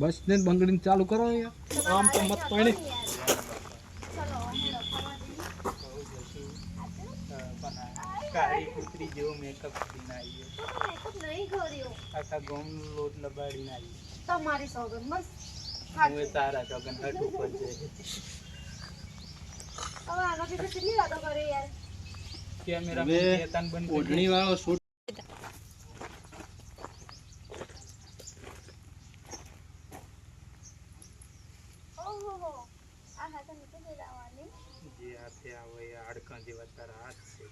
बस ने बंगड़ी चालू करो यार आम तो मत पानी કાળી કૂતરી જેવો મેકઅપ કરીને આવી છે. મેકઅપ નહીં કર્યો. આખા ગામનો લોટ લગાડીને આવી. તમારી સોગન બસ. હું તારા સોગન હટ ઉપર છે. હવે આનાથી તો કેટલી વાતો કરે યાર. કેમેરા મે તન બંધ ઓઢણી વાળો શૂટ ઓહો આ હાથ નીચે દેવાની જે હાથે આવે આડકા જેવા તારા હાથ છે.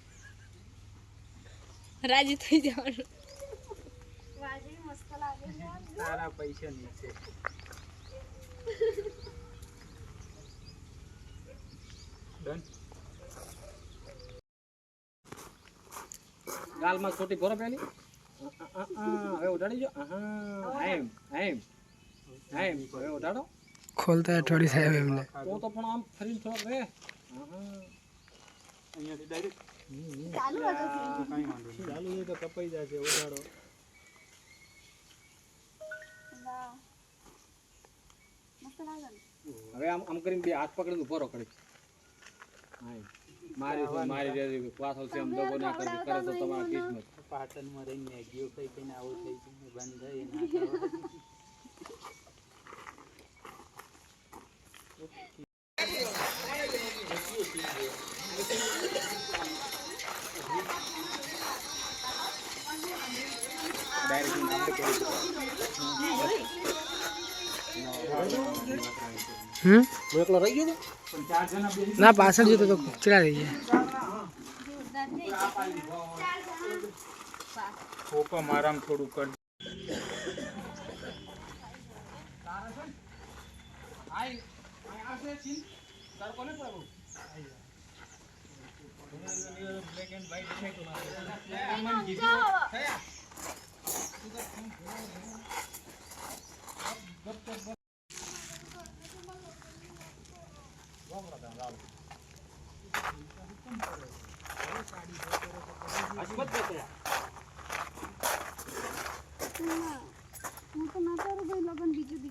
રાજી થઈ જવાનું વાજી મસ્ત લાગે છે તારા પૈસા નીચે ડન गाल में छोटी भरो पहली હવે ઉડાડી જો એમ હવે ઉડાડો ખોલતા થોડી સાહેબ એમને તો પણ આમ ફરીને થોડો રે અહીંયાથી ડાયરેક્ટ ચાલુ હતો કાઈ વાંધો નહીં ચાલુ એ તો કપાઈ જશે ઉડાડો વાહ મસ્ત લાગે હવે આમ કરીને બે હાથ પકડીને ઉભો રહો કડી મારી રેડી પાછો છે આમ દગો ના કરી કરે તો તમારા કિસ્મત પાટણમાં રહીને મેગીઓ ખાઈ ખાઈને આવું થઈ ગયું બંધ થઈ ના કરવા એકલો રહી ગયો ના પાછળ જતો તો ચડા રહી ગયા ઓપા મારામ થોડું કર હું તો ના કરું ભાઈ લગન બીજું